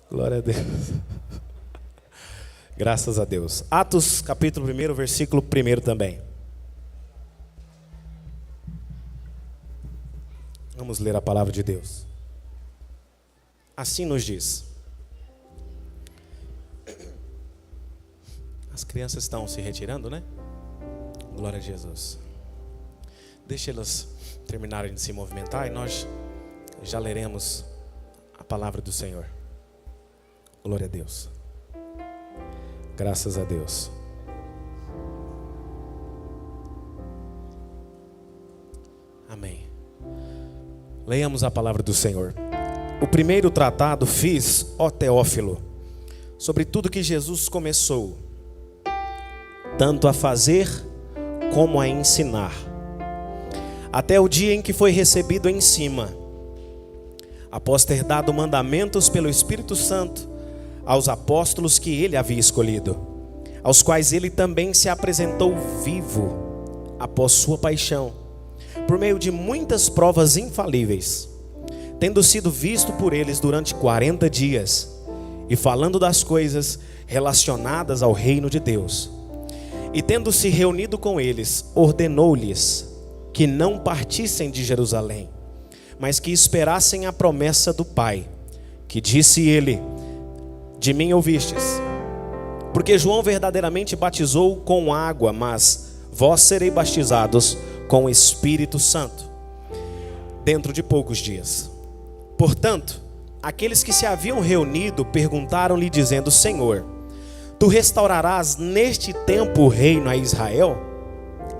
Glória a Deus. Graças a Deus. Atos capítulo 1, versículo 1 também. Vamos ler a palavra de Deus. Assim nos diz. As crianças estão se retirando, né? Glória a Jesus. Deixa elas terminarem de se movimentar e nós já leremos a palavra do Senhor. Glória a Deus. Graças a Deus. Amém. Leiamos a palavra do Senhor. O primeiro tratado fiz, ó Teófilo, sobre tudo que Jesus começou, tanto a fazer como a ensinar, até o dia em que foi recebido em cima, após ter dado mandamentos pelo Espírito Santo aos apóstolos que ele havia escolhido, aos quais ele também se apresentou vivo após sua paixão, por meio de muitas provas infalíveis, tendo sido visto por eles durante 40 dias, e falando das coisas relacionadas ao reino de Deus. E tendo se reunido com eles, ordenou-lhes que não partissem de Jerusalém, mas que esperassem a promessa do Pai, que disse ele: de mim ouvistes, porque João verdadeiramente batizou com água, mas vós sereis batizados com o Espírito Santo, dentro de poucos dias. Portanto, aqueles que se haviam reunido perguntaram-lhe dizendo: Senhor, tu restaurarás neste tempo o reino a Israel?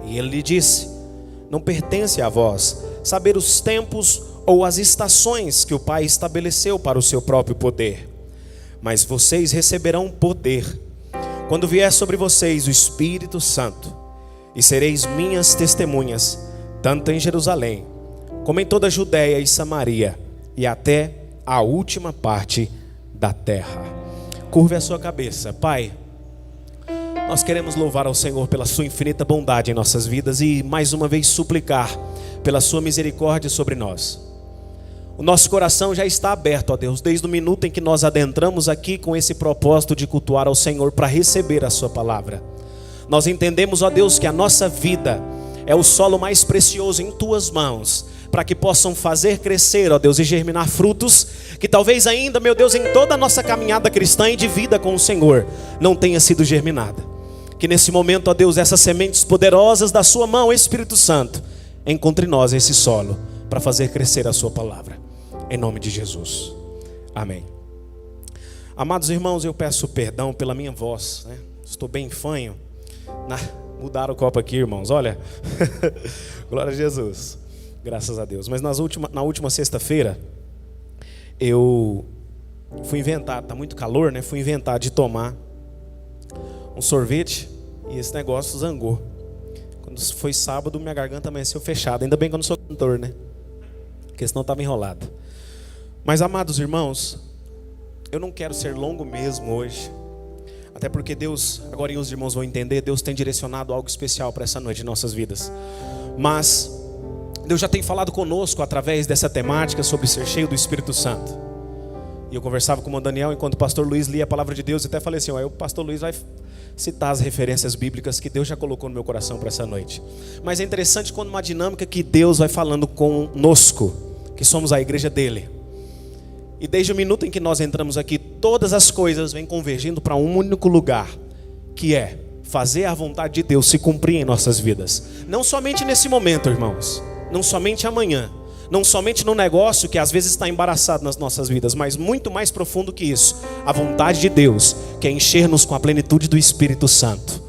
E ele lhe disse: não pertence a vós saber os tempos ou as estações que o Pai estabeleceu para o seu próprio poder, mas vocês receberão poder quando vier sobre vocês o Espírito Santo, e sereis minhas testemunhas, tanto em Jerusalém, como em toda a Judéia e Samaria, e até a última parte da terra. Curve a sua cabeça. Pai, nós queremos louvar ao Senhor pela sua infinita bondade em nossas vidas e mais uma vez suplicar pela sua misericórdia sobre nós. O nosso coração já está aberto, ó Deus, desde o minuto em que nós adentramos aqui com esse propósito de cultuar ao Senhor para receber a sua palavra. Nós entendemos, ó Deus, que a nossa vida é o solo mais precioso em tuas mãos, para que possam fazer crescer, ó Deus, e germinar frutos que talvez ainda, meu Deus, em toda a nossa caminhada cristã e de vida com o Senhor, não tenha sido germinada. Que nesse momento, ó Deus, essas sementes poderosas da sua mão, Espírito Santo, encontre em nós esse solo para fazer crescer a sua palavra, em nome de Jesus, amém. Amados irmãos, eu peço perdão pela minha voz, né? Estou bem fanho. Mudaram o copo aqui, irmãos, olha. Glória a Jesus, graças a Deus. Mas na última sexta-feira eu fui inventar, tá muito calor, né? Fui inventar de tomar um sorvete e esse negócio zangou. Quando foi sábado, minha garganta amanheceu fechada. Ainda bem que eu não sou cantor, né? Porque senão estava enrolado. Mas, amados irmãos, eu não quero ser longo mesmo hoje. Até porque Deus, agora os irmãos vão entender, Deus tem direcionado algo especial para essa noite em nossas vidas. Mas Deus já tem falado conosco através dessa temática sobre ser cheio do Espírito Santo. E eu conversava com o Daniel enquanto o pastor Luiz lia a palavra de Deus, e até falei assim: o pastor Luiz vai citar as referências bíblicas que Deus já colocou no meu coração para essa noite. Mas é interessante quando uma dinâmica que Deus vai falando conosco, que somos a igreja dele. E desde o minuto em que nós entramos aqui, todas as coisas vêm convergindo para um único lugar, que é fazer a vontade de Deus se cumprir em nossas vidas. Não somente nesse momento, irmãos, não somente amanhã, não somente no negócio que às vezes está embaraçado nas nossas vidas, mas muito mais profundo que isso, a vontade de Deus, que é encher-nos com a plenitude do Espírito Santo.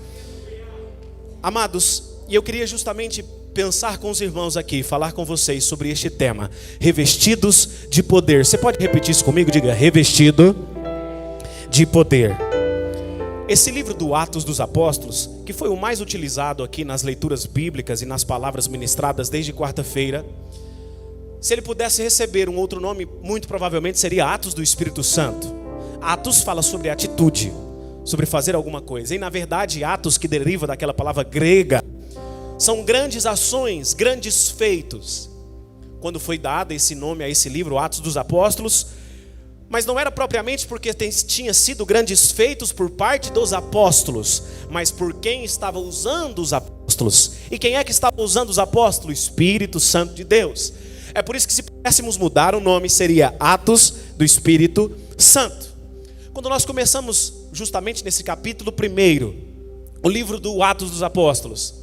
Amados, e eu queria justamente pensar com os irmãos aqui, falar com vocês sobre este tema, revestidos de poder. Você pode repetir isso comigo? Diga: revestido de poder. Esse livro do Atos dos Apóstolos, que foi o mais utilizado aqui nas leituras bíblicas e nas palavras ministradas desde quarta-feira, se ele pudesse receber um outro nome, muito provavelmente seria Atos do Espírito Santo. Atos fala sobre atitude, sobre fazer alguma coisa. E na verdade, Atos, que deriva daquela palavra grega, são grandes ações, grandes feitos. Quando foi dado esse nome a esse livro, Atos dos Apóstolos, Mas não era propriamente porque tinha sido grandes feitos por parte dos apóstolos, mas por quem estava usando os apóstolos. E quem é que estava usando os apóstolos? Espírito Santo de Deus. É por isso que, se pudéssemos mudar o nome, seria Atos do Espírito Santo. Quando nós começamos justamente nesse capítulo 1, o livro do Atos dos Apóstolos,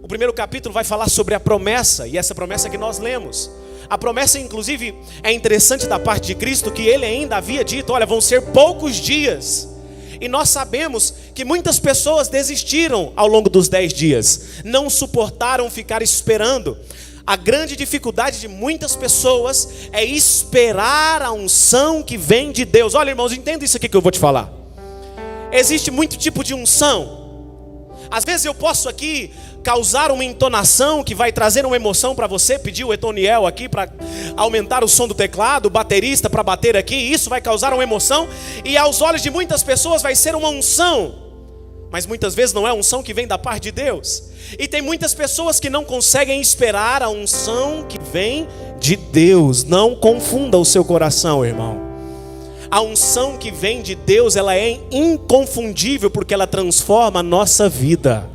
o primeiro capítulo vai falar sobre a promessa, e essa promessa que nós lemos. A promessa, inclusive, é interessante da parte de Cristo, que ele ainda havia dito: olha, vão ser poucos dias. E nós sabemos que muitas pessoas desistiram ao longo dos 10 dias, não suportaram ficar esperando. A grande dificuldade de muitas pessoas é esperar a unção que vem de Deus. Olha, irmãos, entenda isso aqui que eu vou te falar. Existe muito tipo de unção. Às vezes eu posso aqui causar uma entonação que vai trazer uma emoção para você, pedir o Etoniel aqui para aumentar o som do teclado, o baterista para bater aqui, isso vai causar uma emoção, e aos olhos de muitas pessoas vai ser uma unção, mas muitas vezes não é unção que vem da parte de Deus. E tem muitas pessoas que não conseguem esperar a unção que vem de Deus. Não confunda o seu coração, irmão. A unção que vem de Deus, ela é inconfundível, porque ela transforma a nossa vida.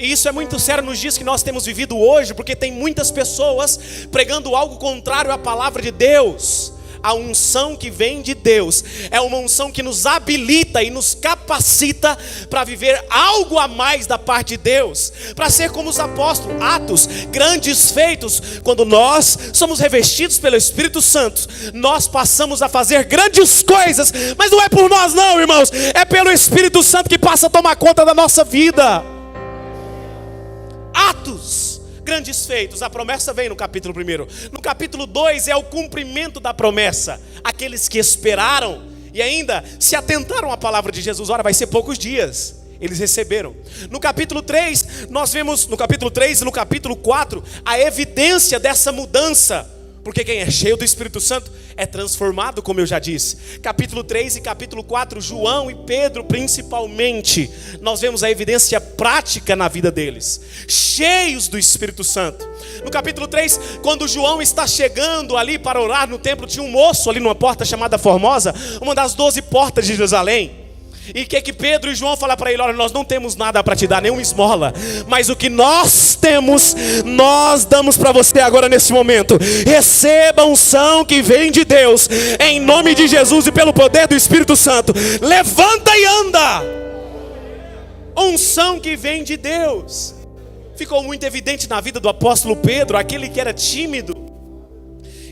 E isso é muito sério nos dias que nós temos vivido hoje, porque tem muitas pessoas pregando algo contrário à palavra de Deus. A unção que vem de Deus é uma unção que nos habilita e nos capacita para viver algo a mais da parte de Deus, para ser como os apóstolos, atos, grandes feitos. Quando nós somos revestidos pelo Espírito Santo, nós passamos a fazer grandes coisas, mas não é por nós não, irmãos, é pelo Espírito Santo que passa a tomar conta da nossa vida. Atos, grandes feitos. A promessa vem no capítulo 1. No capítulo 2 é o cumprimento da promessa. Aqueles que esperaram e ainda se atentaram à palavra de Jesus. Ora, vai ser poucos dias. Eles receberam. No capítulo 3, nós vemos, no capítulo 3 e no capítulo 4, a evidência dessa mudança. Porque quem é cheio do Espírito Santo é transformado, como eu já disse. Capítulo 3 e capítulo 4, João e Pedro principalmente, nós vemos a evidência prática na vida deles, cheios do Espírito Santo. No capítulo 3, quando João está chegando ali para orar no templo, tinha um moço ali numa porta chamada Formosa, uma das 12 portas de Jerusalém. E o que Pedro e João falam para ele? Olha, nós não temos nada para te dar, nenhuma esmola, mas o que nós temos, nós damos para você agora nesse momento. Receba a unção que vem de Deus, em nome de Jesus e pelo poder do Espírito Santo. Levanta e anda. Unção que vem de Deus. Ficou muito evidente na vida do apóstolo Pedro, aquele que era tímido.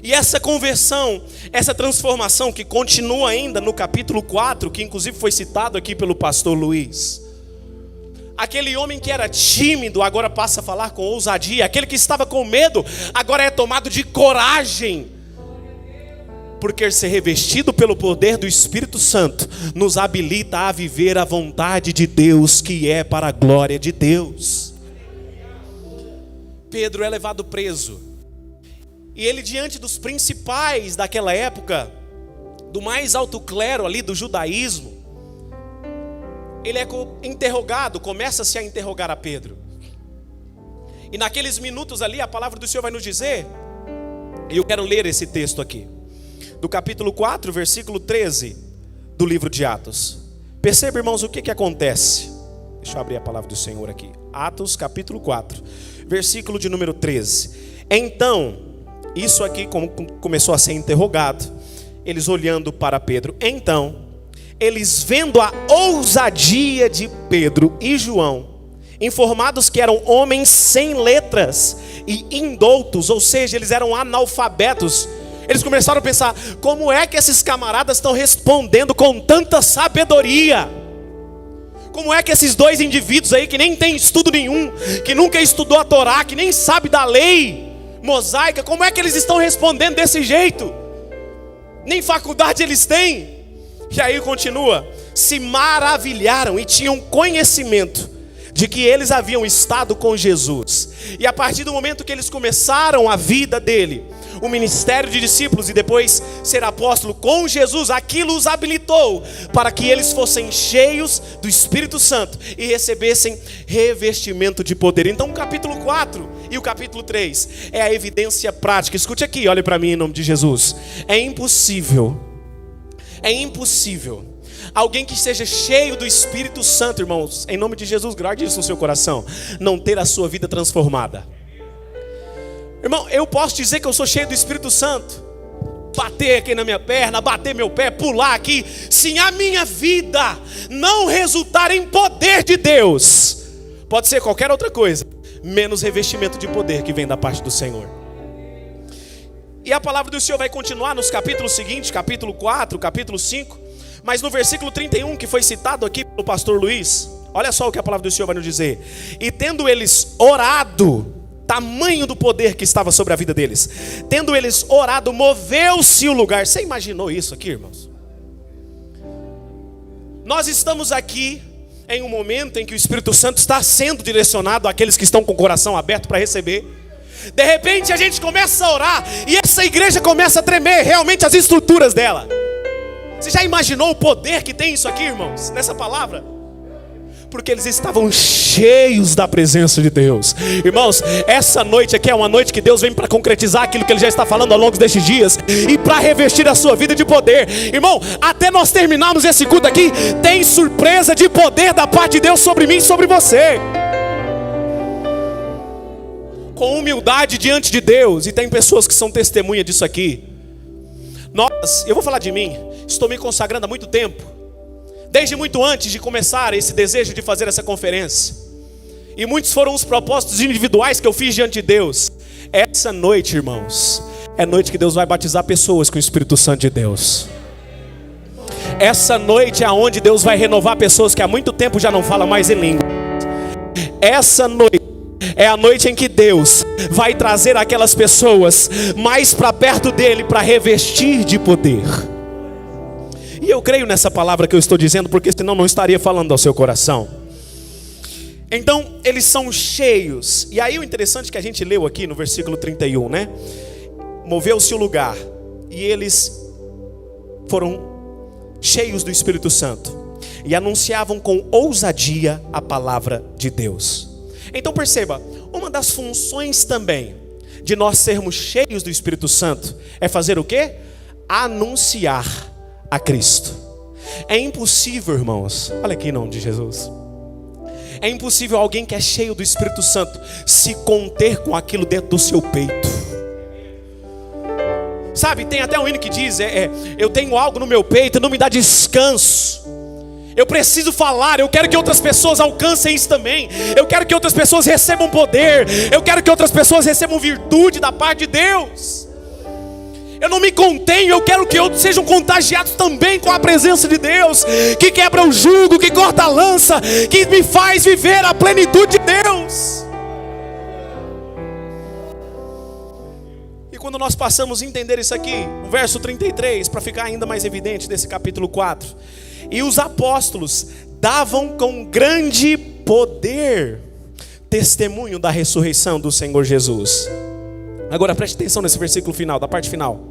E essa conversão, essa transformação que continua ainda no capítulo 4, que inclusive foi citado aqui pelo pastor Luiz. Aquele homem que era tímido agora passa a falar com ousadia. Aquele que estava com medo agora é tomado de coragem. Porque ser revestido pelo poder do Espírito Santo nos habilita a viver a vontade de Deus, que é para a glória de Deus. Pedro é levado preso. E ele, diante dos principais daquela época, do mais alto clero ali do judaísmo, ele é interrogado, começa-se a interrogar a Pedro. E naqueles minutos ali, a palavra do Senhor vai nos dizer, e eu quero ler esse texto aqui, do capítulo 4, versículo 13, do livro de Atos. Perceba, irmãos, o que acontece. Deixa eu abrir a palavra do Senhor aqui. Atos, capítulo 4, versículo de número 13. Então... Isso aqui começou a ser interrogado. Eles olhando para Pedro. Então, eles vendo a ousadia de Pedro e João, informados que eram homens sem letras e indoutos, ou seja, eles eram analfabetos, eles começaram a pensar: como é que esses camaradas estão respondendo com tanta sabedoria? Como é que esses dois indivíduos aí que nem tem estudo nenhum, que nunca estudou a Torá, que nem sabe da lei mosaica, como é que eles estão respondendo desse jeito? Nem faculdade eles têm. E aí continua: se maravilharam e tinham conhecimento de que eles haviam estado com Jesus. E a partir do momento que eles começaram a vida dele, o ministério de discípulos e depois ser apóstolo com Jesus, aquilo os habilitou para que eles fossem cheios do Espírito Santo e recebessem revestimento de poder. Então o capítulo 4 E o capítulo 3 é a evidência prática. Escute aqui, olhe para mim em nome de Jesus. É impossível alguém que seja cheio do Espírito Santo, irmãos, em nome de Jesus, guarde isso no seu coração, não ter a sua vida transformada. Irmão, eu posso dizer que eu sou cheio do Espírito Santo, bater aqui na minha perna, bater meu pé, pular aqui, se a minha vida não resultar em poder de Deus, pode ser qualquer outra coisa, menos revestimento de poder que vem da parte do Senhor. E a palavra do Senhor vai continuar nos capítulos seguintes, capítulo 4, capítulo 5, mas no versículo 31 que foi citado aqui pelo pastor Luiz, olha só o que a palavra do Senhor vai nos dizer. E tendo eles orado, tamanho do poder que estava sobre a vida deles, tendo eles orado, moveu-se o lugar. Você imaginou isso aqui, irmãos? Nós estamos aqui em um momento em que o Espírito Santo está sendo direcionado àqueles que estão com o coração aberto para receber. De repente a gente começa a orar e essa igreja começa a tremer, realmente as estruturas dela. Você já imaginou o poder que tem isso aqui, irmãos, nessa palavra? Porque eles estavam cheios da presença de Deus. Irmãos, essa noite aqui é uma noite que Deus vem para concretizar aquilo que Ele já está falando ao longo destes dias e para revestir a sua vida de poder. Irmão, até nós terminarmos esse culto aqui, tem surpresa de poder da parte de Deus sobre mim e sobre você. Com humildade diante de Deus, e tem pessoas que são testemunha disso aqui. Eu vou falar de mim, estou me consagrando há muito tempo, desde muito antes de começar esse desejo de fazer essa conferência. E muitos foram os propósitos individuais que eu fiz diante de Deus. Essa noite, irmãos, é noite que Deus vai batizar pessoas com o Espírito Santo de Deus. Essa noite é onde Deus vai renovar pessoas que há muito tempo já não falam mais em língua. Essa noite é a noite em que Deus vai trazer aquelas pessoas mais para perto dele para revestir de poder. E eu creio nessa palavra que eu estou dizendo, porque senão não estaria falando ao seu coração. Então eles são cheios. E aí o interessante que a gente leu aqui no versículo 31, né? Moveu-se o lugar e eles foram cheios do Espírito Santo e anunciavam com ousadia a palavra de Deus. Então perceba, uma das funções também de nós sermos cheios do Espírito Santo é fazer o quê? Anunciar a Cristo. É impossível, irmãos, olha aqui em nome de Jesus, é impossível alguém que é cheio do Espírito Santo se conter com aquilo dentro do seu peito. Sabe, tem até um hino que diz, eu tenho algo no meu peito, não me dá descanso. Eu preciso falar, eu quero que outras pessoas alcancem isso também. Eu quero que outras pessoas recebam poder. Eu quero que outras pessoas recebam virtude da parte de Deus. Eu não me contenho, eu quero que outros sejam contagiados também com a presença de Deus, que quebra o jugo, que corta a lança, que me faz viver a plenitude de Deus. E quando nós passamos a entender isso aqui, o verso 33, para ficar ainda mais evidente desse capítulo 4. E os apóstolos davam com grande poder testemunho da ressurreição do Senhor Jesus. Agora preste atenção nesse versículo final, da parte final.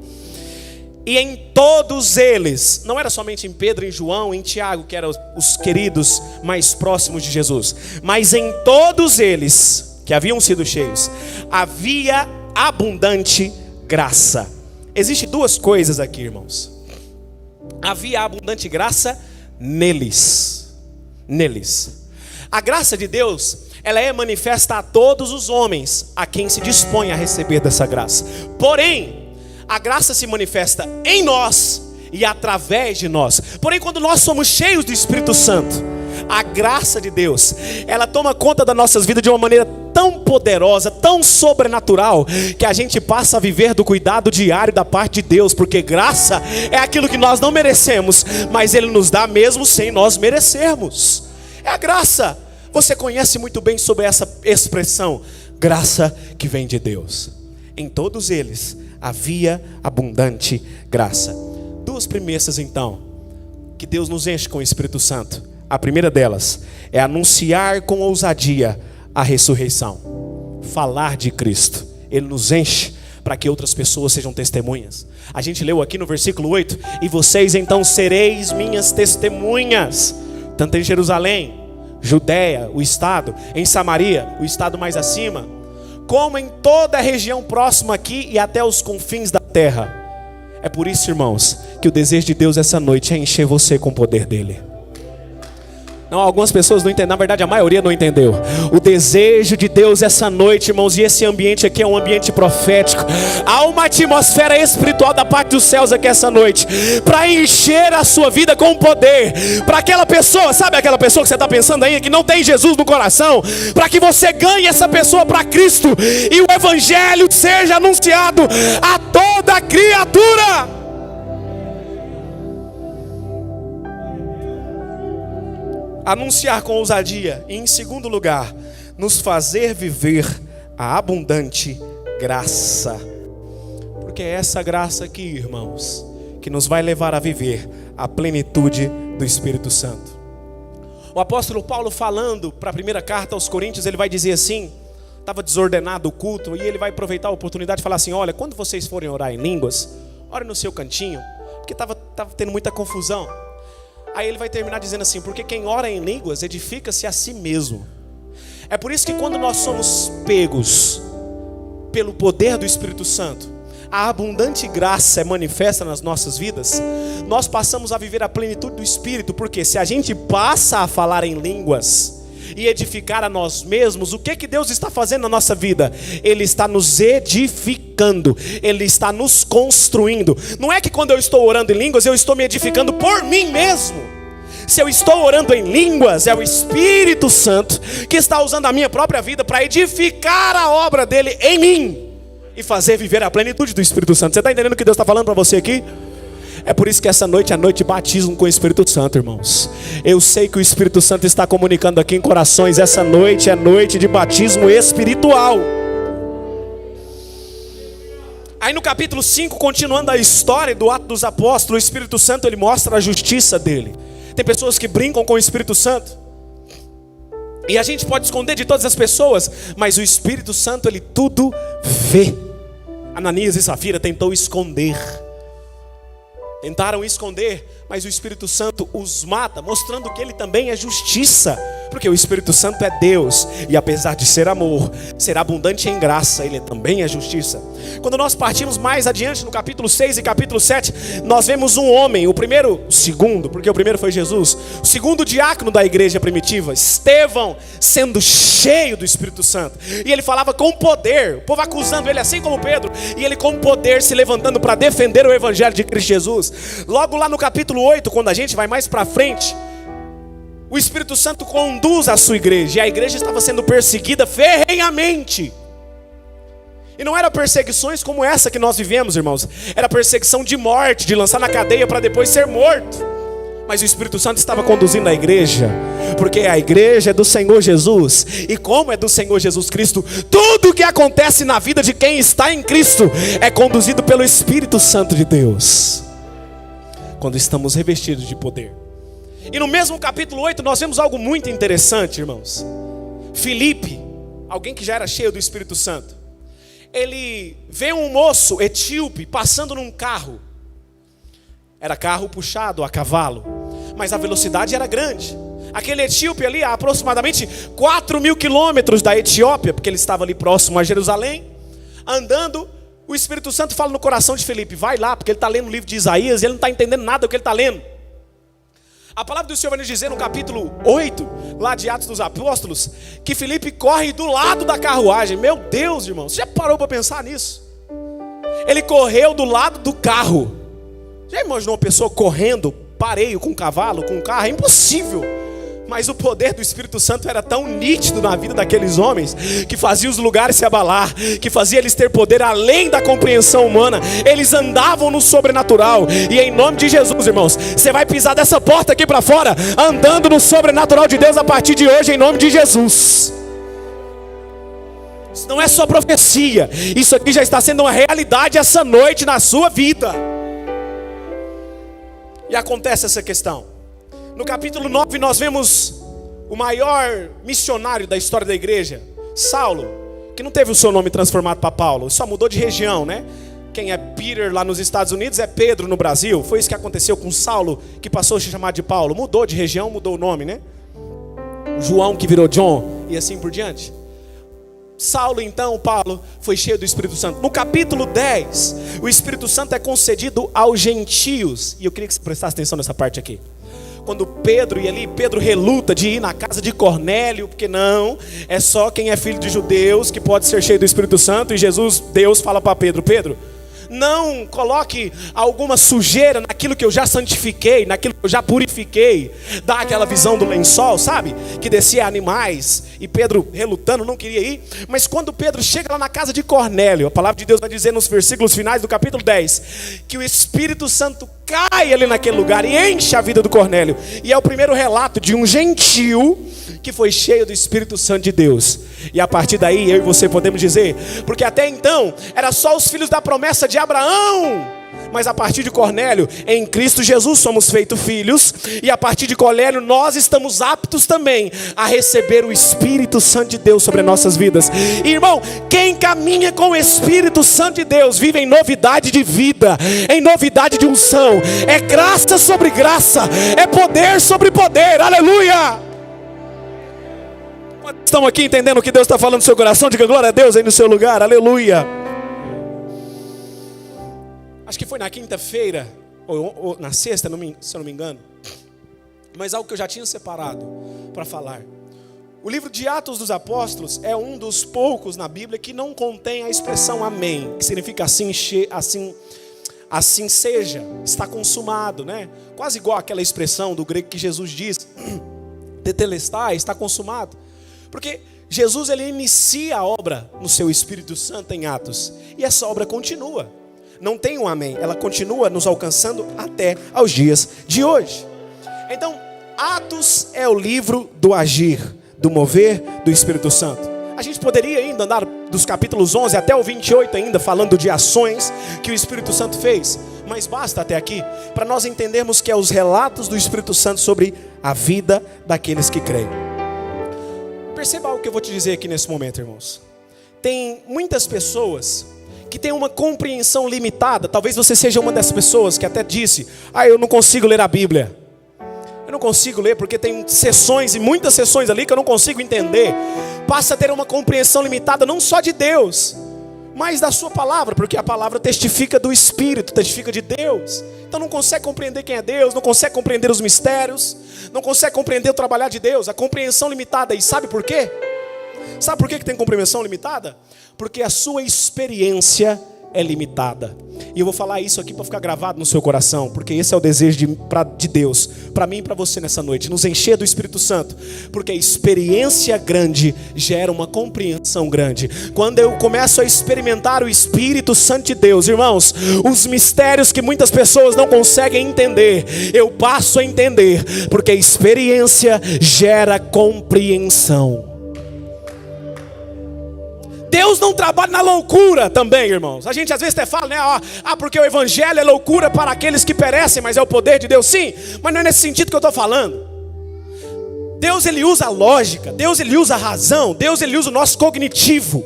E em todos eles, não era somente em Pedro, em João, em Tiago, que eram os queridos mais próximos de Jesus, mas em todos eles, que haviam sido cheios, havia abundante graça. Existem duas coisas aqui, irmãos. Havia abundante graça neles. A graça de Deus, ela é manifesta a todos os homens, a quem se dispõe a receber dessa graça. Porém, a graça se manifesta em nós e através de nós. Porém, quando nós somos cheios do Espírito Santo, a graça de Deus, ela toma conta das nossas vidas de uma maneira tão poderosa, tão sobrenatural, que a gente passa a viver do cuidado diário da parte de Deus. Porque graça é aquilo que nós não merecemos, mas Ele nos dá mesmo sem nós merecermos. É a graça. Você conhece muito bem sobre essa expressão, graça que vem de Deus. Em todos eles havia abundante graça. Duas premissas então, que Deus nos enche com o Espírito Santo. A primeira delas é anunciar com ousadia a ressurreição. Falar de Cristo. Ele nos enche para que outras pessoas sejam testemunhas. A gente leu aqui no versículo 8: e vocês então sereis minhas testemunhas, tanto em Jerusalém, Judeia, o estado, em Samaria, o estado mais acima, como em toda a região próxima aqui e até os confins da terra. É por isso, irmãos, que o desejo de Deus essa noite é encher você com o poder dele. Não, algumas pessoas não entendem, na verdade a maioria não entendeu. O desejo de Deus essa noite, irmãos, e esse ambiente aqui é um ambiente profético. Há uma atmosfera espiritual da parte dos céus aqui essa noite, para encher a sua vida com poder. Para aquela pessoa, sabe aquela pessoa que você está pensando aí, que não tem Jesus no coração, para que você ganhe essa pessoa para Cristo, e o Evangelho seja anunciado a toda criatura. Anunciar com ousadia e, em segundo lugar, nos fazer viver a abundante graça. Porque é essa graça aqui, irmãos, que nos vai levar a viver a plenitude do Espírito Santo. O apóstolo Paulo, falando para a primeira carta aos Coríntios, ele vai dizer assim, estava desordenado o culto, e ele vai aproveitar a oportunidade de falar assim: olha, quando vocês forem orar em línguas, orem no seu cantinho, porque estava tendo muita confusão. Aí ele vai terminar dizendo assim: porque quem ora em línguas edifica-se a si mesmo. É por isso que quando nós somos pegos pelo poder do Espírito Santo, a abundante graça é manifesta nas nossas vidas, nós passamos a viver a plenitude do Espírito. Porque se a gente passa a falar em línguas e edificar a nós mesmos, o que Deus está fazendo na nossa vida? Ele está nos edificando, Ele está nos construindo. Não é que quando eu estou orando em línguas eu estou me edificando por mim mesmo. Se eu estou orando em línguas, é o Espírito Santo que está usando a minha própria vida para edificar a obra dele em mim e fazer viver a plenitude do Espírito Santo. Você está entendendo o que Deus está falando para você aqui? É por isso que essa noite é a noite de batismo com o Espírito Santo, irmãos. Eu sei que o Espírito Santo está comunicando aqui em corações. Essa noite é noite de batismo espiritual. Aí no capítulo 5, continuando a história do Atos dos Apóstolos, o Espírito Santo, ele mostra a justiça dele. Tem pessoas que brincam com o Espírito Santo, e a gente pode esconder de todas as pessoas, mas o Espírito Santo, ele tudo vê. Ananias e Safira tentou esconder. Tentaram esconder, mas o Espírito Santo os mata, mostrando que ele também é justiça. Porque o Espírito Santo é Deus, e apesar de ser amor, ser abundante em graça, ele também é justiça. Quando nós partimos mais adiante no capítulo 6 e capítulo 7, nós vemos um homem, o segundo, porque o primeiro foi Jesus, o segundo diácono da igreja primitiva, Estevão, sendo cheio do Espírito Santo. E ele falava com poder, o povo acusando ele assim como Pedro, e ele com poder se levantando para defender o Evangelho de Cristo Jesus. Logo lá no capítulo 8, quando a gente vai mais para frente, o Espírito Santo conduz a sua igreja, e a igreja estava sendo perseguida ferrenhamente. E não era perseguições como essa que nós vivemos, irmãos. Era perseguição de morte, de lançar na cadeia para depois ser morto. Mas o Espírito Santo estava conduzindo a igreja, porque a igreja é do Senhor Jesus. E como é do Senhor Jesus Cristo, tudo que acontece na vida de quem está em Cristo é conduzido pelo Espírito Santo de Deus, quando estamos revestidos de poder. E no mesmo capítulo 8 nós vemos algo muito interessante, irmãos. Filipe, alguém que já era cheio do Espírito Santo, ele vê um moço etíope passando num carro. Era carro puxado a cavalo, mas a velocidade era grande. Aquele etíope ali, a aproximadamente 4.000 quilômetros da Etiópia, porque ele estava ali próximo a Jerusalém, andando. O Espírito Santo fala no coração de Filipe: vai lá, porque ele está lendo o livro de Isaías e ele não está entendendo nada do que ele está lendo. A palavra do Senhor vai nos dizer no capítulo 8, lá de Atos dos Apóstolos, que Filipe corre do lado da carruagem. Meu Deus, irmão, você já parou para pensar nisso? Ele correu do lado do carro. Já imaginou uma pessoa correndo, pareio com um cavalo, com um carro? É impossível. Mas o poder do Espírito Santo era tão nítido na vida daqueles homens, que fazia os lugares se abalar, que fazia eles ter poder além da compreensão humana. Eles andavam no sobrenatural. E em nome de Jesus, irmãos, você vai pisar dessa porta aqui para fora, andando no sobrenatural de Deus a partir de hoje, em nome de Jesus. Isso não é só profecia, isso aqui já está sendo uma realidade essa noite na sua vida. E acontece essa questão. No capítulo 9 nós vemos o maior missionário da história da igreja, Saulo, que não teve o seu nome transformado para Paulo, só mudou de região, né? Quem é Peter lá nos Estados Unidos é Pedro no Brasil. Foi isso que aconteceu com Saulo, que passou a se chamar de Paulo. Mudou de região, mudou o nome, né? João que virou John, e assim por diante. Saulo, então, Paulo, foi cheio do Espírito Santo. No capítulo 10, o Espírito Santo é concedido aos gentios. E eu queria que você prestasse atenção nessa parte aqui. Quando Pedro ia ali, Pedro reluta de ir na casa de Cornélio, porque não, é só quem é filho de judeus que pode ser cheio do Espírito Santo. E Deus fala para Pedro: Pedro, não coloque alguma sujeira naquilo que eu já santifiquei, naquilo que eu já purifiquei. Dá aquela visão do lençol, sabe? Que descia animais. E Pedro, relutando, não queria ir. Mas quando Pedro chega lá na casa de Cornélio, a palavra de Deus vai dizer nos versículos finais do capítulo 10, que o Espírito Santo cai ali naquele lugar e enche a vida do Cornélio. E é o primeiro relato de um gentil que foi cheio do Espírito Santo de Deus. E a partir daí eu e você podemos dizer, porque até então era só os filhos da promessa de Abraão, mas a partir de Cornélio, em Cristo Jesus somos feitos filhos. E a partir de Cornélio nós estamos aptos também a receber o Espírito Santo de Deus sobre as nossas vidas. Irmão, quem caminha com o Espírito Santo de Deus vive em novidade de vida, em novidade de unção. É graça sobre graça, é poder sobre poder. Aleluia! Estão aqui entendendo o que Deus está falando no seu coração? Diga glória a Deus aí no seu lugar, aleluia. Acho que foi na quinta-feira, ou na sexta, se eu não me engano. Mas algo que eu já tinha separado para falar. O livro de Atos dos Apóstolos é um dos poucos na Bíblia que não contém a expressão amém, que significa assim seja, está consumado, né? Quase igual aquela expressão do grego que Jesus diz, tetelestai, está consumado. Porque Jesus, ele inicia a obra no seu Espírito Santo em Atos. E essa obra continua. Não tem um amém. Ela continua nos alcançando até aos dias de hoje. Então, Atos é o livro do agir, do mover do Espírito Santo. A gente poderia ainda andar dos capítulos 11 até o 28 ainda, falando de ações que o Espírito Santo fez. Mas basta até aqui, para nós entendermos que é os relatos do Espírito Santo sobre a vida daqueles que creem. Perceba algo que eu vou te dizer aqui nesse momento, irmãos. Tem muitas pessoas que têm uma compreensão limitada. Talvez você seja uma dessas pessoas que até disse: eu não consigo ler a Bíblia. Eu não consigo ler porque tem sessões e muitas sessões ali que eu não consigo entender. Passa a ter uma compreensão limitada não só de Deus, mas da sua palavra, porque a palavra testifica do Espírito, testifica de Deus. Então não consegue compreender quem é Deus, não consegue compreender os mistérios, não consegue compreender o trabalhar de Deus. A compreensão limitada. E sabe por quê? Sabe por que tem compreensão limitada? Porque a sua experiência é limitada. E eu vou falar isso aqui para ficar gravado no seu coração, porque esse é o desejo de Deus para mim e para você nessa noite, nos encher do Espírito Santo, porque a experiência grande gera uma compreensão grande. Quando eu começo a experimentar o Espírito Santo de Deus, irmãos, os mistérios que muitas pessoas não conseguem entender, eu passo a entender, porque a experiência gera compreensão. Deus não trabalha na loucura também, irmãos. A gente às vezes até fala, né? Porque o evangelho é loucura para aqueles que perecem, mas é o poder de Deus. Sim, mas não é nesse sentido que eu estou falando. Deus, ele usa a lógica, Deus, ele usa a razão, Deus, ele usa o nosso cognitivo.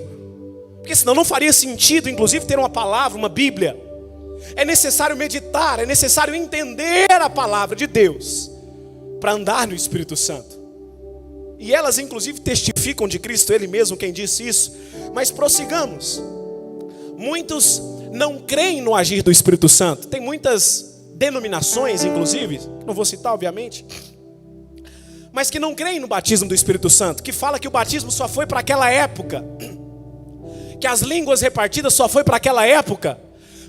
Porque senão não faria sentido, inclusive, ter uma palavra, uma Bíblia. É necessário meditar, é necessário entender a palavra de Deus para andar no Espírito Santo. E elas inclusive testificam de Cristo, Ele mesmo quem disse isso. Mas prossigamos. Muitos não creem no agir do Espírito Santo. Tem muitas denominações, inclusive, não vou citar obviamente, mas que não creem no batismo do Espírito Santo, que fala que o batismo só foi para aquela época, que as línguas repartidas só foi para aquela época.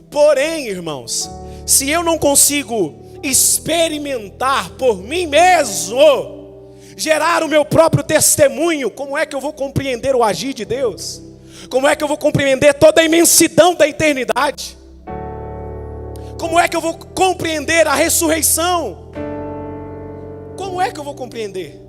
Porém, irmãos, se eu não consigo experimentar por mim mesmo, gerar o meu próprio testemunho, como é que eu vou compreender o agir de Deus? Como é que eu vou compreender toda a imensidão da eternidade? Como é que eu vou compreender a ressurreição? Como é que eu vou compreender?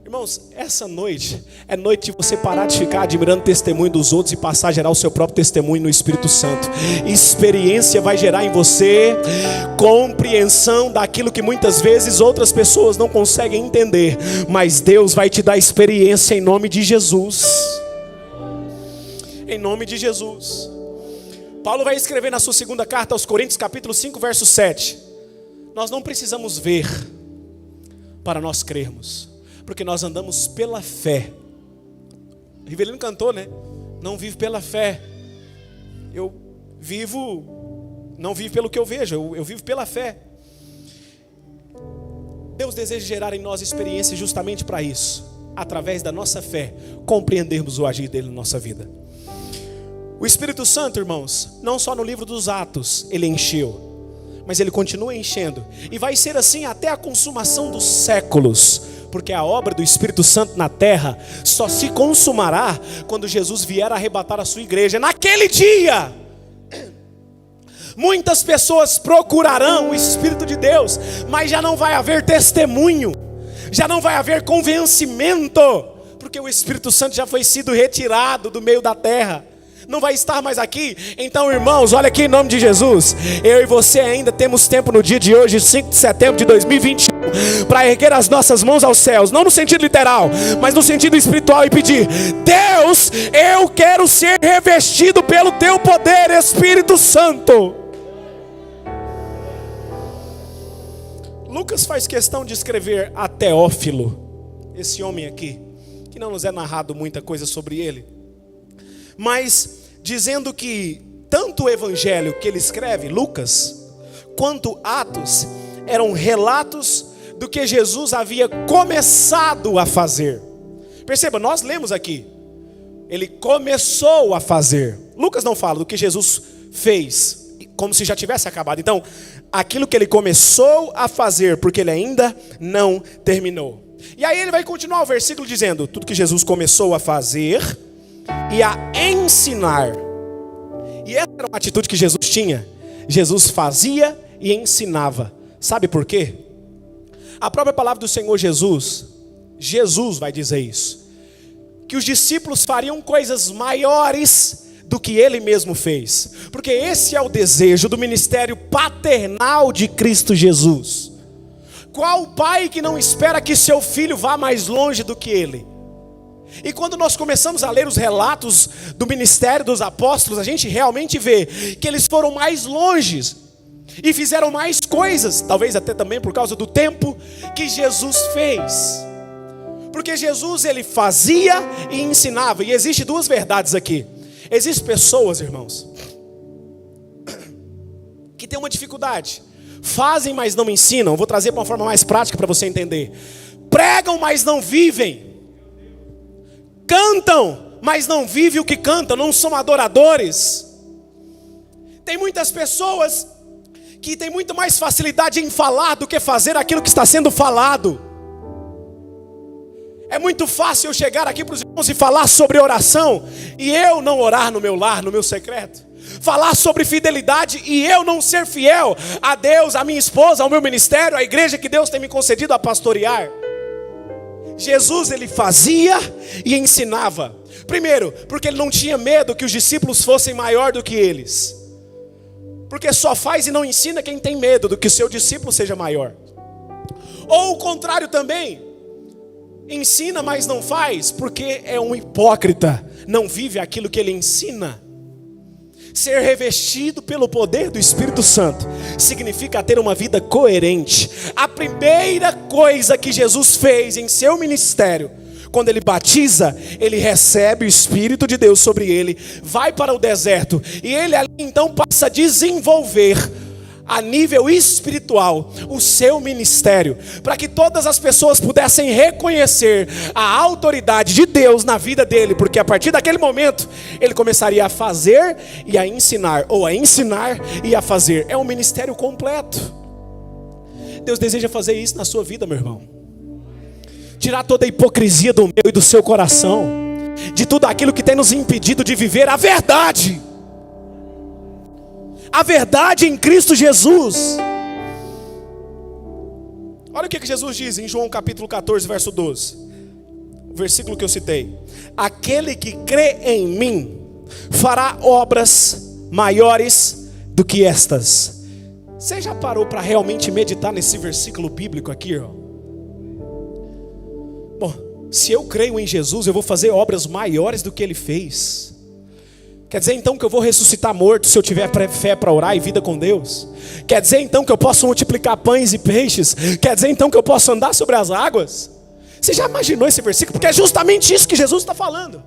Irmãos, essa noite é noite de você parar de ficar admirando o testemunho dos outros e passar a gerar o seu próprio testemunho no Espírito Santo. Experiência vai gerar em você compreensão daquilo que muitas vezes outras pessoas não conseguem entender, mas Deus vai te dar experiência em nome de Jesus. Em nome de Jesus. Paulo vai escrever na sua segunda carta aos Coríntios, capítulo 5, verso 7. Nós não precisamos ver para nós crermos, porque nós andamos pela fé. Rivelino cantou, né? Não vivo pela fé. Eu não vivo pelo que eu vejo, eu vivo pela fé. Deus deseja gerar em nós experiências justamente para isso. Através da nossa fé, compreendermos o agir dele na nossa vida. O Espírito Santo, irmãos, não só no livro dos Atos ele encheu, mas ele continua enchendo. E vai ser assim até a consumação dos séculos. Porque a obra do Espírito Santo na terra só se consumará quando Jesus vier arrebatar a sua igreja. Naquele dia, muitas pessoas procurarão o Espírito de Deus, mas já não vai haver testemunho, já não vai haver convencimento, porque o Espírito Santo já foi sido retirado do meio da terra. Não vai estar mais aqui. Então, irmãos, olha aqui em nome de Jesus, eu e você ainda temos tempo no dia de hoje, 5 de setembro de 2021, para erguer as nossas mãos aos céus, não no sentido literal, mas no sentido espiritual, e pedir: Deus, eu quero ser revestido pelo teu poder, Espírito Santo. Lucas faz questão de escrever a Teófilo, esse homem aqui, que não nos é narrado muita coisa sobre ele, mas dizendo que tanto o evangelho que ele escreve, Lucas, quanto Atos, eram relatos do que Jesus havia começado a fazer. Perceba, nós lemos aqui, ele começou a fazer. Lucas não fala do que Jesus fez, como se já tivesse acabado. Então, aquilo que ele começou a fazer, porque ele ainda não terminou. E aí ele vai continuar o versículo dizendo: tudo que Jesus começou a fazer e a ensinar. E essa era uma atitude que Jesus tinha. Jesus fazia e ensinava. Sabe por quê? A própria palavra do Senhor Jesus vai dizer isso, que os discípulos fariam coisas maiores do que ele mesmo fez, porque esse é o desejo do ministério paternal de Cristo Jesus. Qual pai que não espera que seu filho vá mais longe do que ele? E quando nós começamos a ler os relatos do ministério dos apóstolos, a gente realmente vê que eles foram mais longe e fizeram mais coisas, talvez até também por causa do tempo que Jesus fez. Porque Jesus, ele fazia e ensinava. E existe duas verdades aqui. Existem pessoas, irmãos, que têm uma dificuldade. Fazem, mas não ensinam. Vou trazer para uma forma mais prática para você entender. Pregam, mas não vivem. Cantam, mas não vivem o que cantam. Não são adoradores. Tem muitas pessoas que têm muito mais facilidade em falar do que fazer aquilo que está sendo falado. É muito fácil eu chegar aqui para os irmãos e falar sobre oração e eu não orar no meu lar, no meu secreto. Falar sobre fidelidade e eu não ser fiel a Deus, a minha esposa, ao meu ministério, à igreja que Deus tem me concedido a pastorear. Jesus, ele fazia e ensinava. Primeiro, porque ele não tinha medo que os discípulos fossem maior do que eles. Porque só faz e não ensina quem tem medo do que o seu discípulo seja maior. Ou o contrário também. Ensina, mas não faz, porque é um hipócrita, não vive aquilo que ele ensina. Ser revestido pelo poder do Espírito Santo significa ter uma vida coerente. A primeira coisa que Jesus fez em seu ministério, quando ele batiza, ele recebe o Espírito de Deus sobre ele, vai para o deserto, e ele ali então passa a desenvolver a nível espiritual o seu ministério, para que todas as pessoas pudessem reconhecer a autoridade de Deus na vida dele, porque a partir daquele momento ele começaria a fazer e a ensinar, ou a ensinar e a fazer. É um ministério completo. Deus deseja fazer isso na sua vida, meu irmão. Tirar toda a hipocrisia do meu e do seu coração, de tudo aquilo que tem nos impedido de viver a verdade. A verdade em Cristo Jesus. Olha o que Jesus diz em João capítulo 14, verso 12. O versículo que eu citei. Aquele que crê em mim fará obras maiores do que estas. Você já parou para realmente meditar nesse versículo bíblico aqui, ó? Bom, se eu creio em Jesus, eu vou fazer obras maiores do que ele fez. Quer dizer então que eu vou ressuscitar morto se eu tiver fé para orar e vida com Deus? Quer dizer então que eu posso multiplicar pães e peixes? Quer dizer então que eu posso andar sobre as águas? Você já imaginou esse versículo? Porque é justamente isso que Jesus está falando.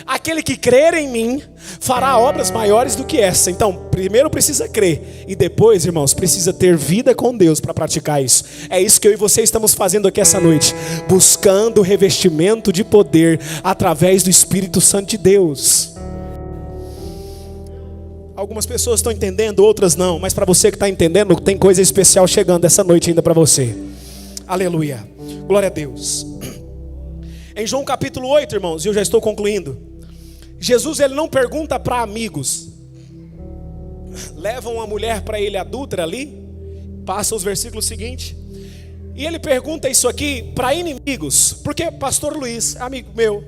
aquele que crer em mim fará obras maiores do que essa. Então, primeiro precisa crer e depois, irmãos, precisa ter vida com Deus para praticar isso. É isso que eu e você estamos fazendo aqui essa noite, buscando o revestimento de poder através do Espírito Santo de Deus. Algumas pessoas estão entendendo, outras não, mas para você que está entendendo, tem coisa especial chegando essa noite ainda para você. Aleluia, glória a Deus. Em João capítulo 8, irmãos, e eu já estou concluindo, Jesus ele não pergunta para amigos. Levam uma mulher para ele adúltera ali, passa os versículos seguintes, e ele pergunta isso aqui para inimigos. Porque pastor Luiz, amigo meu,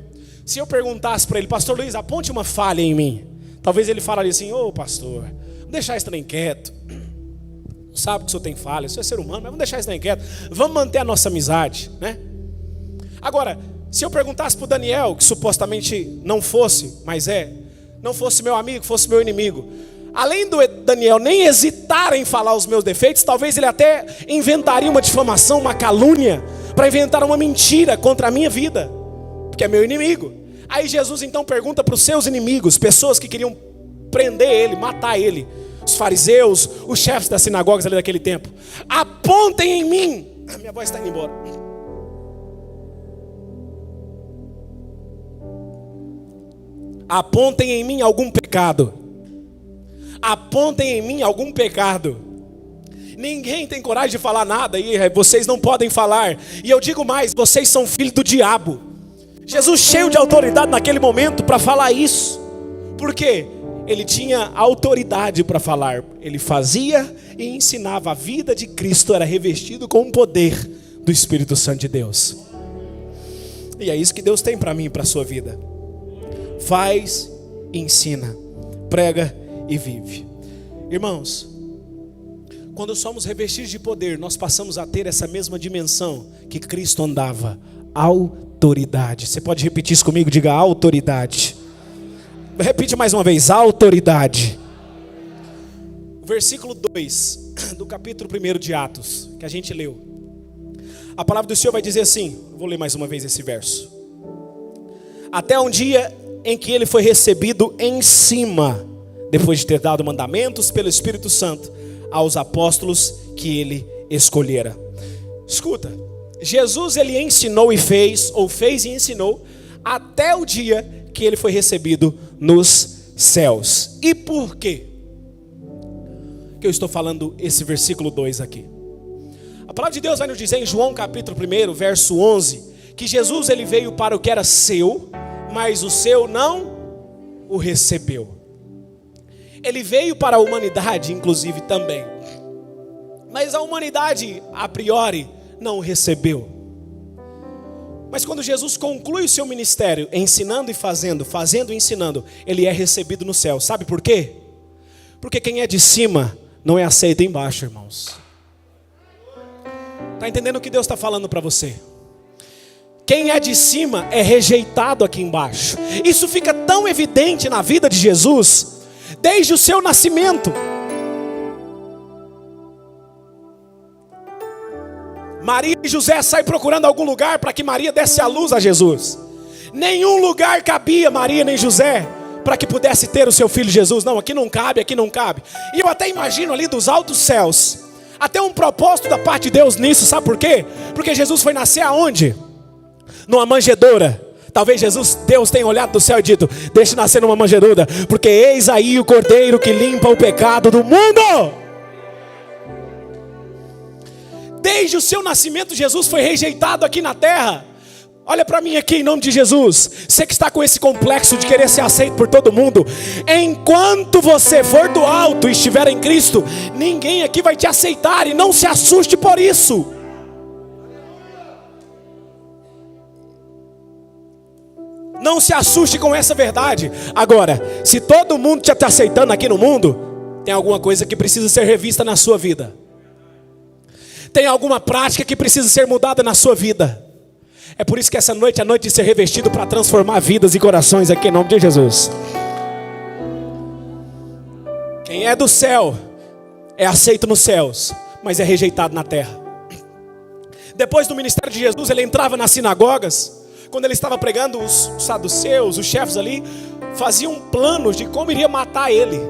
se eu perguntasse para ele, pastor Luiz, aponte uma falha em mim, talvez ele falaria assim: ô pastor, vamos deixar isso trem quieto. Sabe que o senhor tem falha, o senhor é ser humano, mas vamos deixar isso trem quieto. Vamos manter a nossa amizade, né? Agora, se eu perguntasse para o Daniel, que supostamente não fosse, mas não fosse meu amigo, fosse meu inimigo, além do Daniel nem hesitar em falar os meus defeitos, talvez ele até inventaria uma difamação, uma calúnia, para inventar uma mentira contra a minha vida, porque é meu inimigo. Aí Jesus então pergunta para os seus inimigos, pessoas que queriam prender ele, matar ele, os fariseus, os chefes das sinagogas ali daquele tempo: apontem em mim. A minha voz está indo embora. Apontem em mim algum pecado. Apontem em mim algum pecado. Ninguém tem coragem de falar nada, e vocês não podem falar. E eu digo mais, vocês são filhos do diabo. Jesus cheio de autoridade naquele momento para falar isso. Por quê? Ele tinha autoridade para falar. Ele fazia e ensinava. A vida de Cristo era revestido com o poder do Espírito Santo de Deus. E é isso que Deus tem para mim e para a sua vida. Faz, ensina, prega e vive. Irmãos, quando somos revestidos de poder, nós passamos a ter essa mesma dimensão que Cristo andava: autoridade. Você pode repetir isso comigo? Diga: autoridade. Repite mais uma vez: autoridade. O versículo 2 do capítulo 1 de Atos, que a gente leu, a palavra do Senhor vai dizer assim, vou ler mais uma vez esse verso: até um dia em que ele foi recebido em cima, depois de ter dado mandamentos pelo Espírito Santo aos apóstolos que ele escolhera. Escuta, Jesus ele ensinou e fez, ou fez e ensinou, até o dia que ele foi recebido nos céus. E por quê que eu estou falando esse versículo 2 aqui? A palavra de Deus vai nos dizer em João capítulo 1, verso 11, que Jesus ele veio para o que era seu, mas o seu não o recebeu. Ele veio para a humanidade, inclusive, também, mas a humanidade, a priori, não o recebeu. Mas quando Jesus conclui o seu ministério, ensinando e fazendo, fazendo e ensinando, ele é recebido no céu. Sabe por quê? Porque quem é de cima não é aceito embaixo, irmãos. Está entendendo o que Deus está falando para você? Quem é de cima é rejeitado aqui embaixo. Isso fica tão evidente na vida de Jesus, desde o seu nascimento. Maria e José saem procurando algum lugar para que Maria desse a luz a Jesus. Nenhum lugar cabia Maria nem José para que pudesse ter o seu filho Jesus. Não, aqui não cabe, aqui não cabe. E eu até imagino ali dos altos céus até um propósito da parte de Deus nisso. Sabe por quê? Porque Jesus foi nascer aonde? Numa manjedoura. Talvez Deus tenha olhado do céu e dito: deixe nascer numa manjedoura, porque eis aí o Cordeiro que limpa o pecado do mundo. Desde o seu nascimento Jesus foi rejeitado aqui na terra. Olha para mim aqui em nome de Jesus. Você que está com esse complexo de querer ser aceito por todo mundo, enquanto você for do alto e estiver em Cristo, ninguém aqui vai te aceitar, e não se assuste por isso. Não se assuste com essa verdade. Agora, se todo mundo já está aceitando aqui no mundo, tem alguma coisa que precisa ser revista na sua vida. Tem alguma prática que precisa ser mudada na sua vida. É por isso que essa noite é a noite de ser revestido para transformar vidas e corações aqui em nome de Jesus. Quem é do céu é aceito nos céus, mas é rejeitado na terra. Depois do ministério de Jesus, ele entrava nas sinagogas, quando ele estava pregando, os saduceus, os chefes ali, faziam planos de como iria matar ele.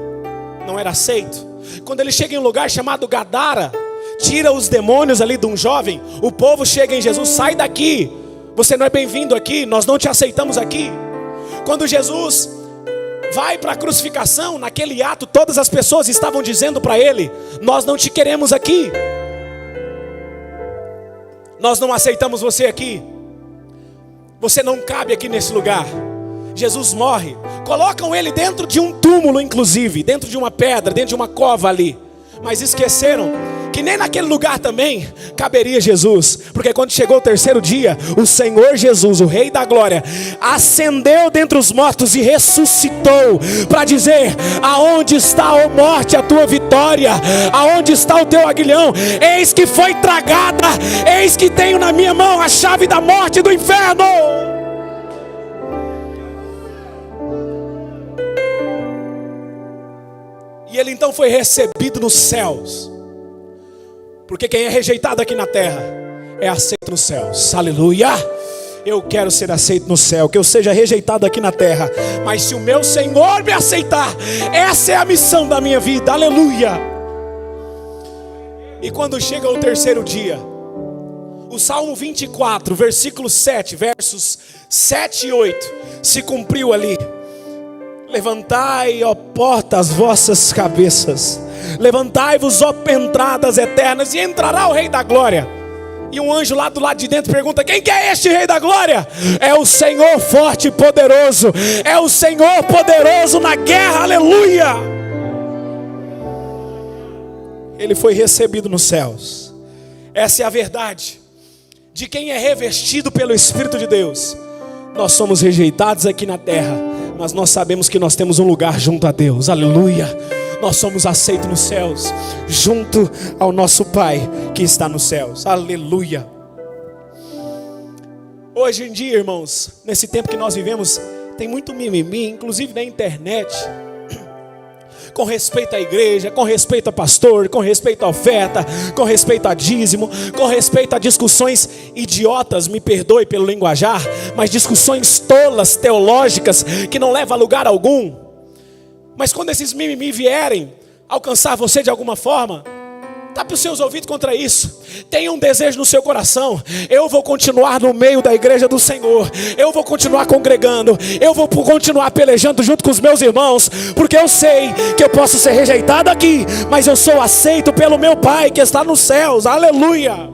Não era aceito. Quando ele chega em um lugar chamado Gadara, tira os demônios ali de um jovem, o povo chega em Jesus: sai daqui, você não é bem-vindo aqui, nós não te aceitamos aqui. Quando Jesus vai para a crucificação, naquele ato todas as pessoas estavam dizendo para ele: nós não te queremos aqui, nós não aceitamos você aqui, você não cabe aqui nesse lugar. Jesus morre, colocam ele dentro de um túmulo, inclusive, dentro de uma pedra, dentro de uma cova ali. Mas esqueceram que nem naquele lugar também caberia Jesus, porque quando chegou o terceiro dia, o Senhor Jesus, o Rei da Glória, ascendeu dentre os mortos e ressuscitou, para dizer: aonde está, ó morte, a tua vitória? Aonde está o teu aguilhão? Eis que foi tragada, eis que tenho na minha mão a chave da morte e do inferno. E ele então foi recebido nos céus, porque quem é rejeitado aqui na terra é aceito nos céus. Aleluia! Eu quero ser aceito no céu, que eu seja rejeitado aqui na terra, mas se o meu Senhor me aceitar, essa é a missão da minha vida. Aleluia! E quando chega o terceiro dia, o Salmo 24, versículo 7, versos 7 e 8, se cumpriu ali. Levantai, ó porta, as vossas cabeças, levantai-vos, ó entradas eternas, e entrará o Rei da Glória. E um anjo lá do lado de dentro pergunta: quem que é este Rei da Glória? É o Senhor forte e poderoso, é o Senhor poderoso na guerra. Aleluia! Ele foi recebido nos céus. Essa é a verdade de quem é revestido pelo Espírito de Deus. Nós somos rejeitados aqui na terra, mas nós sabemos que nós temos um lugar junto a Deus. Aleluia! Nós somos aceitos nos céus, junto ao nosso Pai que está nos céus. Aleluia! Hoje em dia, irmãos, nesse tempo que nós vivemos, tem muito mimimi, inclusive na internet, com respeito à igreja, com respeito a pastor, com respeito à oferta, com respeito a dízimo, com respeito a discussões idiotas, me perdoe pelo linguajar, mas discussões tolas, teológicas, que não levam a lugar algum. Mas quando esses mimimi vierem alcançar você de alguma forma, tape os seus ouvidos contra isso. Tenha um desejo no seu coração: eu vou continuar no meio da igreja do Senhor, eu vou continuar congregando, eu vou continuar pelejando junto com os meus irmãos, porque eu sei que eu posso ser rejeitado aqui, mas eu sou aceito pelo meu Pai que está nos céus. Aleluia!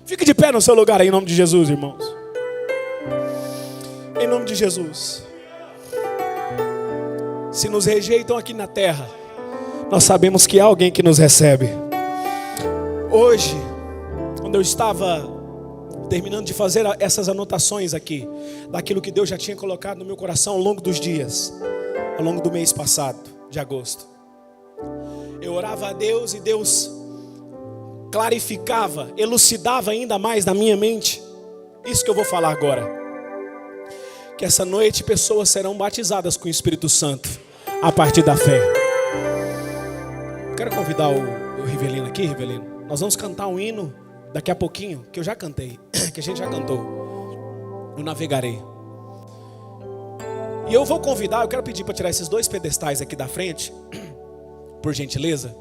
Fique de pé no seu lugar aí, em nome de Jesus, irmãos. Em nome de Jesus. Se nos rejeitam aqui na terra, nós sabemos que há alguém que nos recebe. Hoje, quando eu estava terminando de fazer essas anotações aqui, daquilo que Deus já tinha colocado no meu coração ao longo dos dias, ao longo do mês passado, de agosto, eu orava a Deus e Deus clarificava, elucidava ainda mais na minha mente isso que eu vou falar agora. Que essa noite pessoas serão batizadas com o Espírito Santo a partir da fé. Quero convidar o Rivelino aqui, Rivelino. Nós vamos cantar um hino daqui a pouquinho, que eu já cantei, que a gente já cantou. Eu navegarei. E eu vou convidar, eu quero pedir para tirar esses dois pedestais aqui da frente, por gentileza.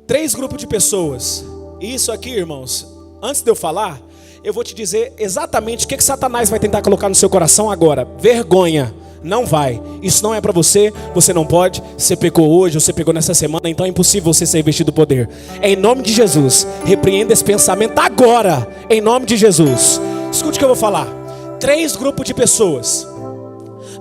3 grupos de pessoas. E isso aqui, irmãos, antes de eu falar, eu vou te dizer exatamente o que Satanás vai tentar colocar no seu coração agora. Vergonha. Não vai. Isso não é para você. Você não pode. Você pecou hoje, você pecou nessa semana, então é impossível você ser revestido do poder. Em nome de Jesus, repreenda esse pensamento agora. Em nome de Jesus. Escute o que eu vou falar. 3 grupos de pessoas.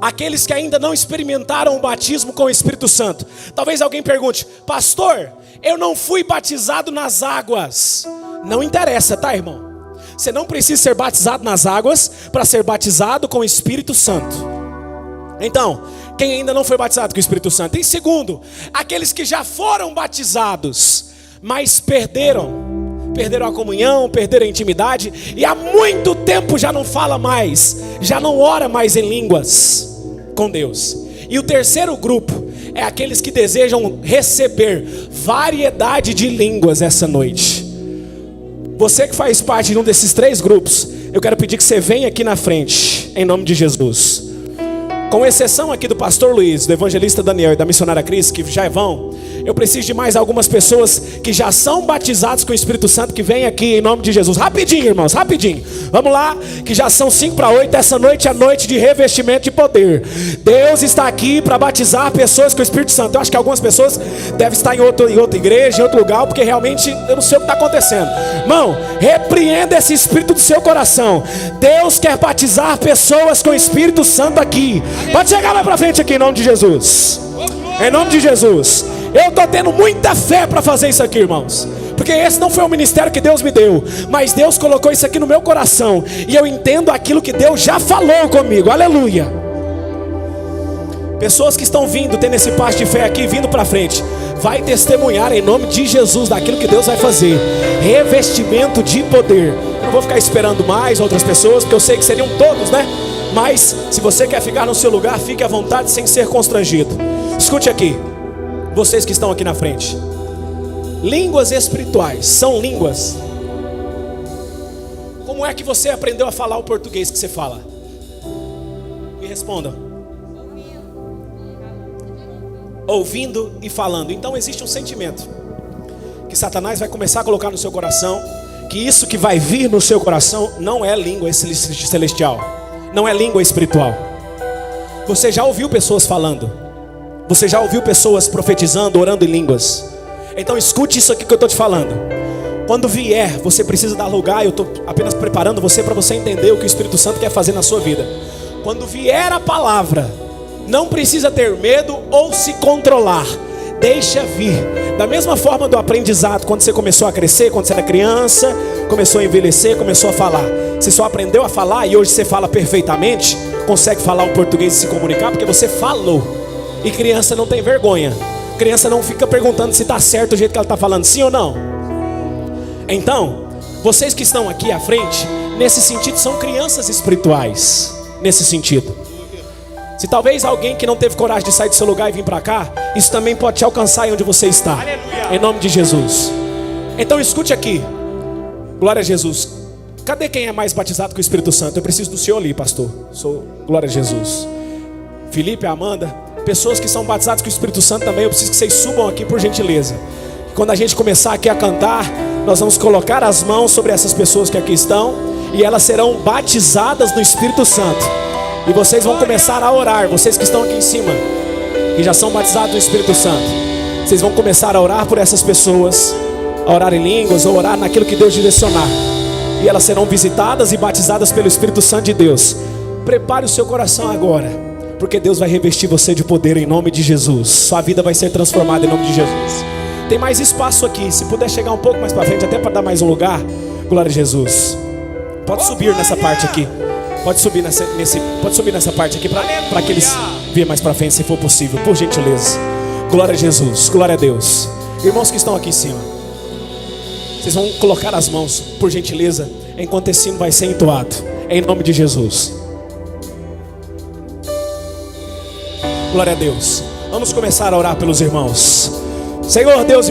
Aqueles que ainda não experimentaram o batismo com o Espírito Santo. Talvez alguém pergunte: pastor, eu não fui batizado nas águas. Não interessa, tá, irmão? Você não precisa ser batizado nas águas para ser batizado com o Espírito Santo. Então, quem ainda não foi batizado com o Espírito Santo? Em segundo, aqueles que já foram batizados, mas perderam a comunhão, perderam a intimidade, e há muito tempo já não fala mais, já não ora mais em línguas com Deus. E o terceiro grupo é aqueles que desejam receber variedade de línguas essa noite. Você que faz parte de um desses 3 grupos, eu quero pedir que você venha aqui na frente, em nome de Jesus. Com exceção aqui do pastor Luiz, do evangelista Daniel e da missionária Cris, que já vão, eu preciso de mais algumas pessoas que já são batizadas com o Espírito Santo, que vem aqui em nome de Jesus. Rapidinho, irmãos, rapidinho. Vamos lá, que já são 7:55. Essa noite é a noite de revestimento de poder. Deus está aqui para batizar pessoas com o Espírito Santo. Eu acho que algumas pessoas devem estar em outra igreja, em outro lugar, porque realmente eu não sei o que está acontecendo. Irmão, repreenda esse espírito do seu coração. Deus quer batizar pessoas com o Espírito Santo aqui. Pode chegar mais para frente aqui em nome de Jesus. Em nome de Jesus. Eu estou tendo muita fé para fazer isso aqui, irmãos, porque esse não foi o ministério que Deus me deu, mas Deus colocou isso aqui no meu coração, e eu entendo aquilo que Deus já falou comigo. Aleluia. Pessoas que estão vindo, tendo esse passo de fé aqui, vindo para frente, vai testemunhar em nome de Jesus daquilo que Deus vai fazer. Revestimento de poder. Eu não vou ficar esperando mais outras pessoas, porque eu sei que seriam todos, né? Mas se você quer ficar no seu lugar, fique à vontade sem ser constrangido. Escute aqui, vocês que estão aqui na frente. Línguas espirituais são línguas. Como é que você aprendeu a falar o português que você fala? Me respondam. Ouvindo e falando. Então existe um sentimento que Satanás vai começar a colocar no seu coração, que isso que vai vir no seu coração não é língua celestial, não é língua espiritual. Você já ouviu pessoas falando, você já ouviu pessoas profetizando, orando em línguas. Então escute isso aqui que eu estou te falando. Quando vier, você precisa dar lugar. Eu estou apenas preparando você para você entender o que o Espírito Santo quer fazer na sua vida. Quando vier a palavra, não precisa ter medo ou se controlar. Deixa vir. Da mesma forma do aprendizado, quando você começou a crescer, quando você era criança, começou a envelhecer, começou a falar. Você só aprendeu a falar e hoje você fala perfeitamente, consegue falar o português e se comunicar porque você falou. E criança não tem vergonha. Criança não fica perguntando se está certo o jeito que ela está falando, sim ou não. Então, vocês que estão aqui à frente, nesse sentido, são crianças espirituais. Nesse sentido. Se talvez alguém que não teve coragem de sair do seu lugar e vir para cá, isso também pode te alcançar aí onde você está. Aleluia. Em nome de Jesus. Então escute aqui. Glória a Jesus. Cadê quem é mais batizado com o Espírito Santo? Eu preciso do senhor ali, pastor. Glória a Jesus. Felipe, Amanda. Pessoas que são batizadas com o Espírito Santo também, eu preciso que vocês subam aqui por gentileza. Quando a gente começar aqui a cantar, nós vamos colocar as mãos sobre essas pessoas que aqui estão, e elas serão batizadas no Espírito Santo. E vocês vão começar a orar, vocês que estão aqui em cima, que já são batizados no Espírito Santo. Vocês vão começar a orar por essas pessoas, a orar em línguas, ou orar naquilo que Deus direcionar. E elas serão visitadas e batizadas pelo Espírito Santo de Deus. Prepare o seu coração agora, porque Deus vai revestir você de poder em nome de Jesus. Sua vida vai ser transformada em nome de Jesus. Tem mais espaço aqui. Se puder chegar um pouco mais para frente, até para dar mais um lugar. Glória a Jesus. Pode subir nessa parte aqui. Pode subir nessa parte aqui para que eles venham mais para frente, se for possível, por gentileza. Glória a Jesus. Glória a Deus. Irmãos que estão aqui em cima, vocês vão colocar as mãos, por gentileza, enquanto esse sino vai ser entoado. Em nome de Jesus. Glória a Deus. Vamos começar a orar pelos irmãos. Senhor Deus e meu